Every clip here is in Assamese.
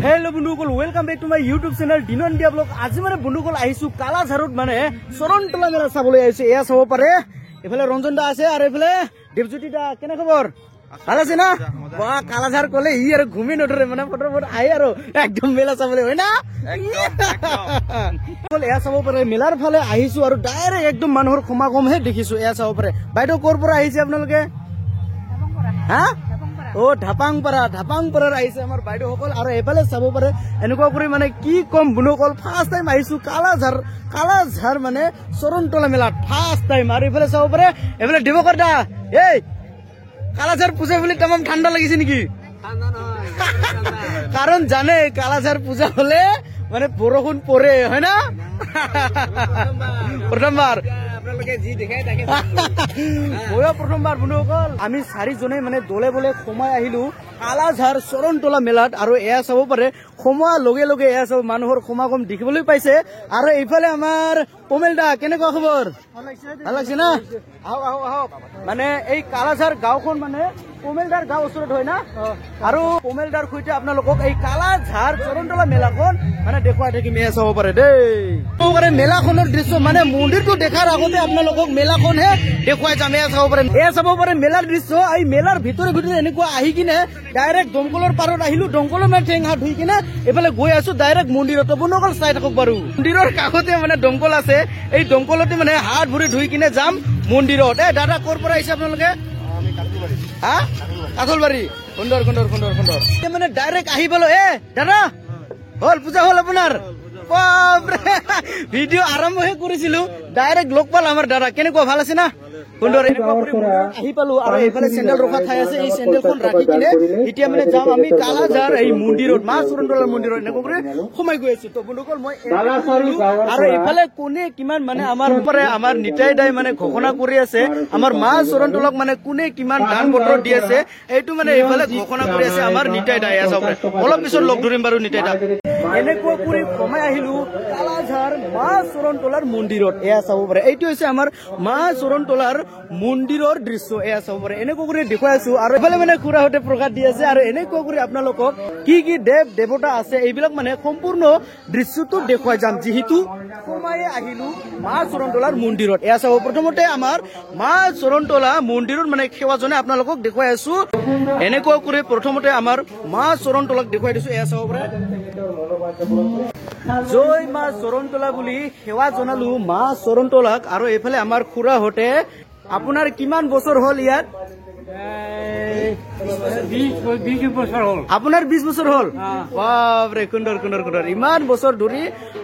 हेलो बंधुकल welcome back to my YouTube channel Dino India blog आज माने बंधुकल आइसु कालाझारुत माने शरणतला मेला चाबले आइसु एया चाब पारे एफाले रंजन दा आछे आरो एफाले देवज्योति दा केना खबर ভাল আছে না বা কালাঝার কলে ই আর ঘুমি নটরে মানে ফটোফট আই আর একদম মেলা চাবলে হয় না একদম এয়া চাব পারে মেলার ফালে আহিছো আৰু ডাইৰেক্ট একদম মানুহৰ সমাগম হে দেখিছো এয়া চাব পাৰে বাইদেউ কোৰ পৰা আহিছে আপোনালোকে হা ও ঢাপাংপাৰাৰ আহিছে আমাৰ বাইদেউ সকল আৰু এফালে চাব পাৰে এনেকুৱা কৰি মানে কি কম বুনকল ফাৰ্ষ্ট টাইম আহিছো কালাঝাৰ মানে শৰণতলা মেলা ফাৰ্ষ্ট টাইম আৰু এফালে চাব পাৰে এফালে দেৱকৰ দা এই কালাঝার পূজা বলে তামাম ঠান্ডা লাগিছে নাকি কারণ জানে কালাঝার পূজা হলে মানে বরষুণ পড়ে হয় না প্রথমবার প্রথমবার বন্ধুসকল আমি চাৰিজনে মানে দলে বলে সোমাই আহিলো কালাঝাৰ শৰণতলা মেলাত আৰু এয়া চাব পাৰে সোমোৱাৰ লগে লগে এয়া চাব মানুহৰ সমাগম দেখিবলৈ পাইছে আৰু এইফালে আমাৰ পমেল দা কেনেকুৱা খবৰ ভাল লাগছে না আহক মানে এই কালাঝাৰ গাঁওখন মানে পমেলদাৰ গাঁও ওচৰত হয় না আৰু পমেলদাৰ সৈতে আপোনালোকক এই কালাঝাৰ শৰণতলা মেলাখন মানে দেখুৱাই থাকিম এয়া চাব পাৰে দেই মেলাখনৰ দৃশ্য মানে মন্দিৰটো দেখাৰ আগতে আপোনালোকক মেলাখনহে দেখুৱাই যাম এয়া চাব পাৰে মেলাৰ দৃশ্য এই মেলাৰ ভিতৰে এনেকুৱা আহি কিনে ডাইৰেক্ট দমকলৰ পাৰত আহিলো দমকলৰ মানে ঠেং হাত ধুই কিনে এইফালে গৈ আছো ডাইৰেক্ট মন্দিৰত বনকল চাই থাকক বাৰু মন্দিৰৰ কাষতে মানে দমকল আছে এই দমকলতে মানে হাত ভৰি ধুই কিনে যাম মন্দিৰত এই দাদা ক'ৰ পৰা আহিছে আপোনালোকে হা কাঠলবাৰী সুন্দৰ মানে ডাইৰেক্ট আহি পালো দাদা হল পূজা হল আপোনাৰ ভিডিঅ' আৰম্ভহে কৰিছিলো ডাইৰেক্ট লগ পাল আমাৰ দাদা কেনেকুৱা ভাল আছে না সুন্দৰ আহি পালো আৰু এইফালে চেণ্ডেল ৰখা ঠাই আছে এই চেণ্ডেলখন ৰাখি কিনে এতিয়া মানে যাম আমি কালাঝাৰ এই মন্দিৰত মা শৰণতলাৰ মন্দিৰত এনেকৈ কৰি সোমাই গৈ আছো তো বন্ধুসকল মই আৰু এইফালে কোনে কিমান মানে আমাৰ নিতাই দাই মানে ঘোষণা কৰি আছে আমাৰ মা শৰণতলাক মানে কোনে কিমান দান পত্ৰ দি আছে এইটো মানে এইফালে ঘোষণা কৰি আছে আমাৰ নিতাই দাই আছে অলপ পিছত লগ ধৰিম বাৰু নিতাই দা এনেকৈ কৰি সোমাই আহিলো কালাঝাৰ মা শৰণতলাৰ মন্দিৰত এয়া চাব পাৰে এইটো হৈছে আমাৰ মা শৰণতলাৰ মন্দিৰৰ দৃশ্য এয়া চাব পাৰে এনেকৈ কৰি দেখুৱাই আছো আৰু এইফালে মানে খুৰাহঁতে প্ৰকাশ দি আছে আৰু এনেকৈ কৰি আপোনালোকক কি দেৱ দেৱতা আছে এইবিলাক মানে সম্পূৰ্ণ দৃশ্যটো দেখুৱাই যাম যিহেতু সোমাই আহিলো মা শৰণতলাৰ মন্দিৰত এয়া চাব প্ৰথমতে আমাৰ মা শৰণতলা মন্দিৰত মানে সেৱাজনে আপোনালোকক দেখুৱাই আছো এনেকৈ কৰি প্ৰথমতে আমাৰ মা শৰণতলাক দেখুৱাই দিছো এয়া চাব পাৰে জয় মা শৰণতলা বুলি সেৱা জনালো মা শৰণতলাক আৰু এইফালে আমাৰ খুৰাহঁতে আপোনাৰ কিমান বছৰ হল ইয়াত 20 বছৰ হল আপোনাৰ 20 বছৰ হল বাপৰে কুণ্ডৰ ইমান বছৰ ধৰি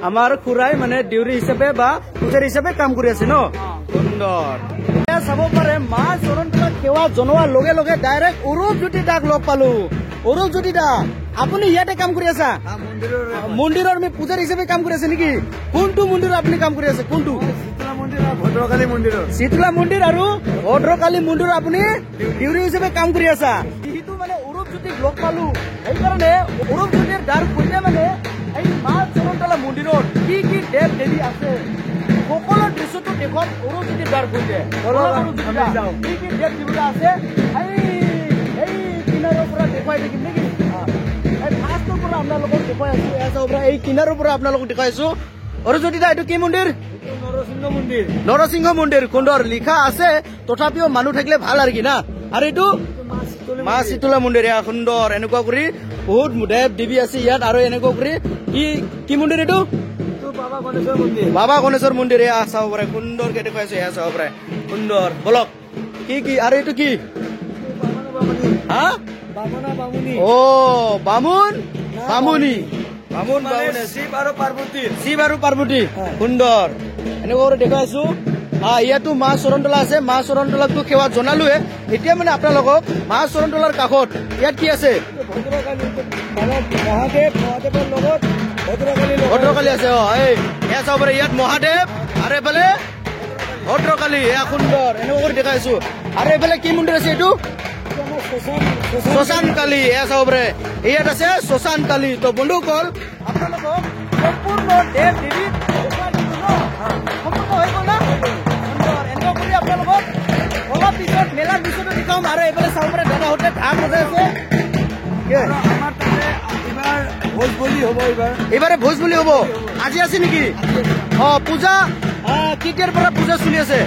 আমাৰ খুৰাই মানে দেউৰী হিচাপে বা পূজাৰী হিচাপে কাম কৰি আছে ন সুন্দৰ চাব পাৰে মা শৰণতলাক সেৱা জনোৱাৰ লগে লগে ডাইৰেক্ট অৰূপজ্যোতি দাক লগ পালো অৰূপজ্যোতি দা আপুনি ইয়াতে কাম কৰি আছা মন্দিৰৰ আমি পূজাৰী হিচাপে কাম কৰি আছে নেকি কোনটো মন্দিৰত আপুনি কাম কৰি আছে কোনটো শীতলা মন্দিৰ আৰু ভদ্ৰকালী মন্দিৰত আপুনি ডিউটি হিচাপে কাম কৰি আছা যিহেতু মানে অৰূপজ্যোতিক লগ পালো সেইকাৰণে অৰূপজ্যোতিৰ দ্বাৰ সৈতে মানে এই মা শৰণতলা মন্দিৰত কি দেৱ দেৱী আছে সকলো দৃশ্যটো দেখত অৰূপজ্যোতিৰ দ্বাৰ সৈতে কি দেৱ দেৱতা আছে এই কিনাৰৰ পৰা দেখুৱাই থাকিম নেকি ফাৰ্ষ্টৰ পৰা আপোনালোকক দেখুৱাই আছো এয়া চাব পৰা এই কিনাৰৰ পৰা আপোনালোকক দেখুৱাই আছো অৰূপজ্যোতি দা এইটো কি মন্দিৰ নৰসিংহ মন্দিৰ সুন্দৰ লিখা আছে তথাপিও মানুহ থাকিলে ভাল আৰু কি না আৰু এইটো মা শীতলা মন্দিৰ এয়া সুন্দৰ এনেকুৱা কৰি বহুত দেৱ দেৱী আছে ইয়াত আৰু এনেকুৱা কৰি কি মন্দিৰ এইটো বাবা গণেশৰ মন্দিৰ এয়া চাব পাৰে সুন্দৰকে দেখুৱাইছো এয়া চাব পাৰে সুন্দৰ বলক কি আৰু এইটো কি হা বামুণী শিৱ আৰু পাৰ্বতী সুন্দৰ এনেকৈ দেখুৱাইছো ইয়াতো মা শৰণতলা আছে মা শৰণতলাকতো সেৱা জনালোৱে এতিয়া মানে আপোনালোকক মা শৰণতলাৰ কাষত ইয়াত কি আছে ভদ্ৰকালী আছে এয়া চাব পাৰে ইয়াত মহাদেৱ আৰু এইফালে ভদ্ৰকালী এয়া সুন্দৰ এনেকৈ কৰি দেখাইছো আৰু এইফালে কি মন্দিৰ আছে এইটো শ্মশান কালী এয়া চাব পাৰে ইয়াত আছে শ্মশান কালী তো বন্ধুসকল আপোনালোকক সম্পূৰ্ণ দেৱ দেৱী সম্পূৰ্ণ হৈ গ'ল না এনেকুৱা কৰি আপোনালোকক অলপ পিছত মেলাৰ দৃশ্যটো দেখাম আৰু এইফালে চাব পাৰে দাদাহঁতে ঢাক বজাই আছে আমাৰ তাতে এইবাৰ ভোজ বলি হ'ব এইবাৰে ভোজ বলি হ'ব আজি আছে নেকি পূজা কেতিয়াৰ পৰা পূজা চলি আছে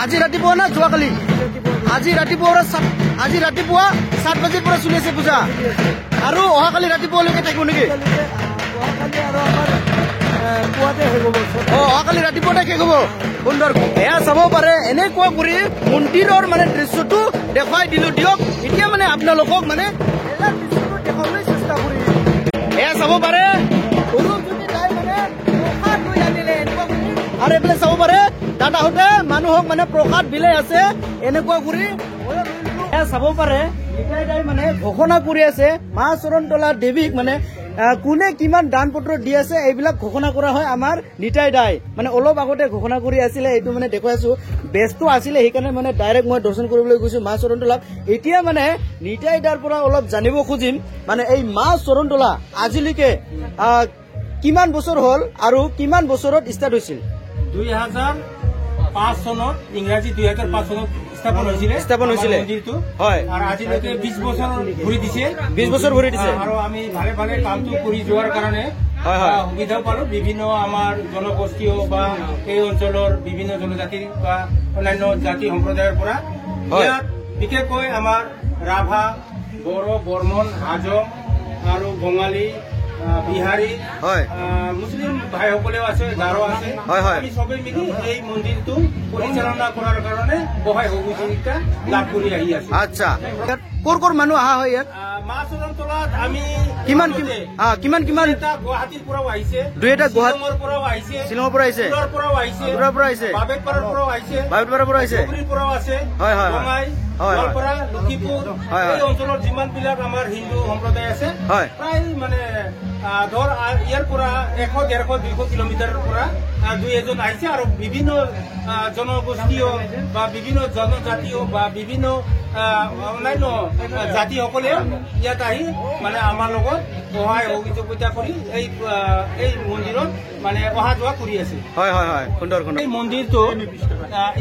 আজি ৰাতিপুৱা না যোৱাকালি আজি ৰাতিপুৱা 7 বজাৰ পৰা চলি আছে পূজা আৰু অহাকালি ৰাতিপুৱালৈকে থাকিব নেকি অহাকালি ৰাতিপুৱাতে শেষ হ'ব সুন্দৰ এয়া চাব পাৰে এনেকুৱা কৰি মন্দিৰৰ মানে দৃশ্যটো দেখুৱাই দিলো দিয়ক এতিয়া মানে আপোনালোকক মানে দেখাবলৈ চেষ্টা কৰি এয়া চাব পাৰে আৰু এইফালে চাব পাৰে দাদাহঁতে মানুহক মানে প্ৰসাদ বিলাই আছে এনেকুৱা কৰি চাব পাৰে মানে ঘোষণা কৰি আছে মা চৰণতলা দেৱীক মানে কোনে কিমান দান পত্ৰ দি আছে এইবিলাক ঘোষণা কৰা হয় আমাৰ নিতাই দাই মানে অলপ আগতে ঘোষণা কৰি আছিলে এইটো মানে দেখুৱাইছো ব্যস্ত আছিলে সেইকাৰণে মানে ডাইৰেক্ট মই দৰ্শন কৰিবলৈ গৈছো মা চৰণতলাক এতিয়া মানে নিতাই দাৰ পৰা অলপ জানিব খুজিম মানে এই মা চৰণতলা আজিলৈকে কিমান বছৰ হ'ল আৰু কিমান বছৰত ষ্টাৰ্ট হৈছিল 2005 চনত ইংৰাজী 2005 চনত স্থাপন হৈছিলে হয় আৰু আজিলৈকে 20 বছৰ ঘূৰি দিছে 20 বছৰ ঘূৰি দিছে আৰু আমি ভালে ভালে কামটো কৰি যোৱাৰ কাৰণে সুবিধা পালো বিভিন্ন আমাৰ জনগোষ্ঠীয় বা এই অঞ্চলৰ বিভিন্ন জনজাতিৰ বা অন্যান্য জাতি সম্প্ৰদায়ৰ পৰা ইয়াত বিশেষকৈ আমাৰ ৰাভা বড়ো বৰ্মন হাজং আৰু বঙালী বিহাৰী মুছলিম ভাইসকলেও আছে গাৰো আছে আমি সবে মিলি এই মন্দিৰটো পৰিচালনা কৰাৰ কাৰণে সহায় সহযোগিতা লাভ কৰি আহি আছো আচ্ছা কৰ মানুহ অহা হয় ইয়াত মা চৰণতলাত আমি কিমান গুৱাহাটীৰ পৰাও আহিছে শ্বিলঙৰ পৰাও আহিছে দূৰৰ পৰাও আহিছে বাবেতপাৰাৰ পৰাও আহিছে ধুবুৰীৰ পৰাও আছে বঙাই গোৱালপাৰা লখিমপুৰ এই অঞ্চলৰ যিমান বিলাক আমাৰ হিন্দু সম্প্ৰদায় আছে প্ৰায় মানে ধৰ ইয়াৰ পৰা 100-150-200 কিলোমিটাৰৰ পৰা দুই এজন আহিছে আৰু বিভিন্ন জনগোষ্ঠীয় বা বিভিন্ন জনজাতীয় বা বিভিন্ন অন্যান্য জাতিসকলে ইয়াত আহি মানে আমাৰ লগত সহায় সহযোগিতা কৰি এই মন্দিৰত মানে অহা যোৱা কৰি আছে সুন্দৰ এই মন্দিৰটো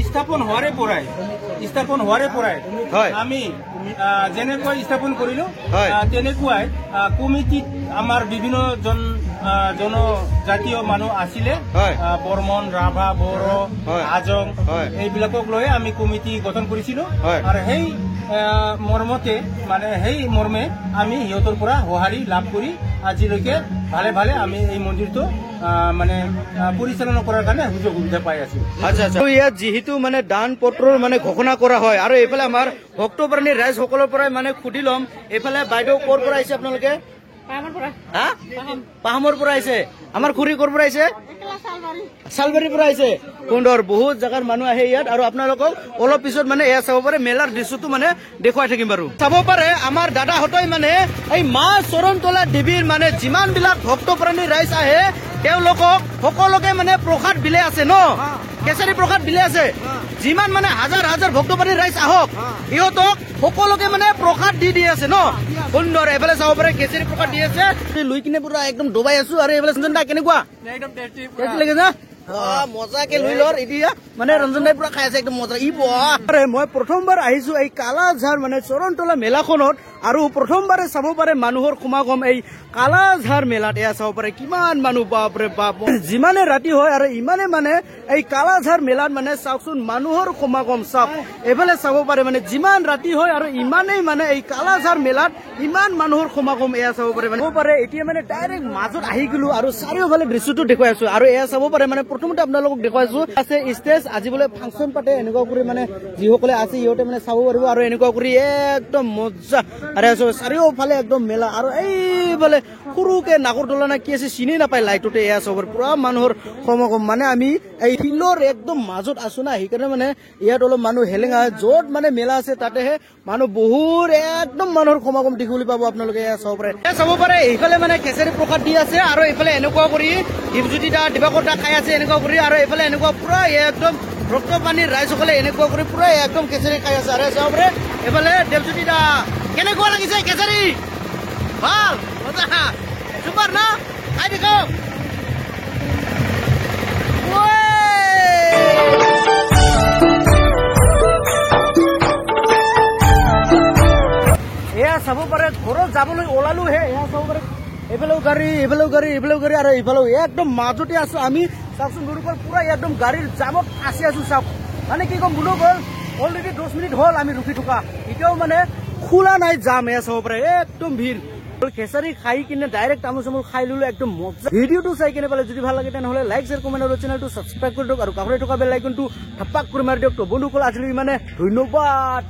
স্থাপন হোৱাৰে পৰাই আমি যেনেকৈ স্থাপন কৰিলো তেনেকুৱাই কমিটিত আমাৰ বিভিন্ন জনজাতীয় মানুহ আছিলে বৰ্মন ৰাভা বড়ো হাজং এইবিলাকক লৈ আমি কমিটি গঠন কৰিছিলো আৰু সেই মৰ্মতে মানে সেই মৰ্মে আমি সিহঁতৰ পৰা সঁহাৰি লাভ কৰি আজিলৈকে ভালে ভালে আমি এই মন্দিৰটো মানে পৰিচালনা কৰাৰ কাৰণে সুযোগ সুবিধা পাই আছো ইয়াত যিহেতু মানে দান পত্ৰৰ মানে ঘোষণা কৰা হয় আৰু এইফালে আমাৰ ভক্তপ্ৰাণী ৰাইজসকলৰ পৰাই মানে সুধি ল'ম এইফালে বাইদেউ ক'ৰ পৰা আহিছে আপোনালোকে পাহামৰ পৰা আহিছে আমাৰ খুৰী ক'ৰ পৰা আহিছে চালবাৰীৰ পৰা আহিছে সুন্দৰ বহুত জাগাৰ মানুহ আহে ইয়াত আৰু আপোনালোকক অলপ পিছত মানে এয়া চাব পাৰে মেলাৰ দৃশ্যটো মানে দেখুৱাই থাকিম বাৰু চাব পাৰে আমাৰ দাদাহঁতই মানে এই মা চৰণতলা দেৱীৰ মানে যিমান বিলাক ভক্তপ্ৰাণী ৰাইজ আহে তেওঁলোকক সকলোকে মানে প্ৰসাদ বিলাই আছে ন কেচাৰী প্ৰসাদ বিলাই আছে যিমান মানে হাজাৰ হাজাৰ ভক্তপ্ৰাণী ৰাইজ আহক ইহঁতক সকলোকে মানে প্ৰসাদ দি আছে ন সুন্দৰ এইফালে চাব পাৰে কেচাৰী প্ৰসাদ দি আছে লৈ কিনে পুৰা একদম ডুবাই আছো আৰু এইফালে ৰঞ্জন দা কেনেকুৱা লাগে না মজাকে লৈ লৰ এতিয়া মানে ৰঞ্জন দাই পুৰা খাই আছে একদম মজা মই প্ৰথমবাৰ আহিছো এই কালাঝাৰ মানে চৰণতলা মেলাখনত আৰু প্ৰথমবাৰে চাব পাৰে মানুহৰ সমাগম এই কালাঝাৰ মেলাত এয়া চাব পাৰে কিমান মানুহ বাপৰে বাপ যিমানে ৰাতি হয় আৰু ইমানে মানে এই কালাঝাৰ মেলাত মানে চাওকচোন মানুহৰ সমাগম চাওক এইফালে চাব পাৰে মানে যিমান ৰাতি হয় আৰু ইমানেই মানে এই কালাঝাৰ মেলাত ইমান মানুহৰ সমাগম এয়া চাব পাৰে মানে এতিয়া মানে ডাইৰেক্ট মাজত আহি গলো আৰু চাৰিওফালে দৃশ্যটো দেখুৱাই আছো আৰু এয়া চাব পাৰে মানে প্ৰথমতে আপোনালোকক দেখুৱাইছো আছে ষ্টেজ আজি বোলে ফাংচন পাতে এনেকুৱা কৰি মানে যিসকলে আছে সিহঁতে মানে চাব পাৰিব আৰু এনেকুৱা কৰি একদম মজা আৰু চাৰিওফালে একদম মেলা আৰু এইফালে সৰুকে নাগৰদলা না কি আছে চিনি নাপায় লাইটতে এয়া চাব পুৰা মানুহৰ সমাগম মানে আমি এই শিলৰ একদম মাজত আছো না সেইকাৰণে মানে ইয়াত অলপ মানুহ হেলেঙা য'ত মানে মেলা আছে তাতেহে মানুহ বহুত একদম মানুহৰ সমাগম দেখিবলৈ পাব আপোনালোকে এয়া চাব পাৰে এইফালে মানে কেচাৰী প্ৰসাদ দি আছে আৰু এইফালে এনেকুৱা কৰি দীপজ্যোতি দা দিবাকৰ দা খাই আছে এনেকুৱা কৰি আৰু এইফালে এনেকুৱা পুৰা একদম ভক্তপ্ৰাণীৰ ৰাইজসকলে এনেকুৱা কৰি পুৰা একদম কেচাৰী খাই আছে আৰু চাব পাৰে এইফালে দেৱজ্যোতি দা কেনেকুৱা লাগিছে কেচাৰী ভাল মজা চুপাৰ না খাই দেখো এয়া চাব পাৰে ঘৰত যাবলৈ ওলালো হে এয়া চাব পাৰে এইফালেও গাড়ী আৰু এইফালেও একদম মাজতে আছো আমি চাওকচোন বন্ধুসকল পুৰা একদম গাড়ীৰ জামত ফাঁচি আছো চাওক মানে কি ক'ম বন্ধুসকল অলৰেডি 10 মিনিট হ'ল আমি ৰখি থকা এতিয়াও মানে খোলা নাই জাম এয়া চাব পাৰে একদম ভিৰ খেসাৰী খাই কিনে ডাইৰেক্ট তামোল চামোল খাই ললো একদম মজা ভিডিঅ'টো চাই কিনে পালে যদি ভাল লাগে তেনেহ'লে লাইক শ্বেয়াৰ কমেণ্ট আৰু চেনেলটো ছাবস্ক্ৰাইব কৰি দিয়ক আৰু কাষতে থকা বেল আইকনটো ধাপাক কৰি মাৰি দিয়ক বন্ধুসকল আজিলৈ ইমানে ধন্যবাদ।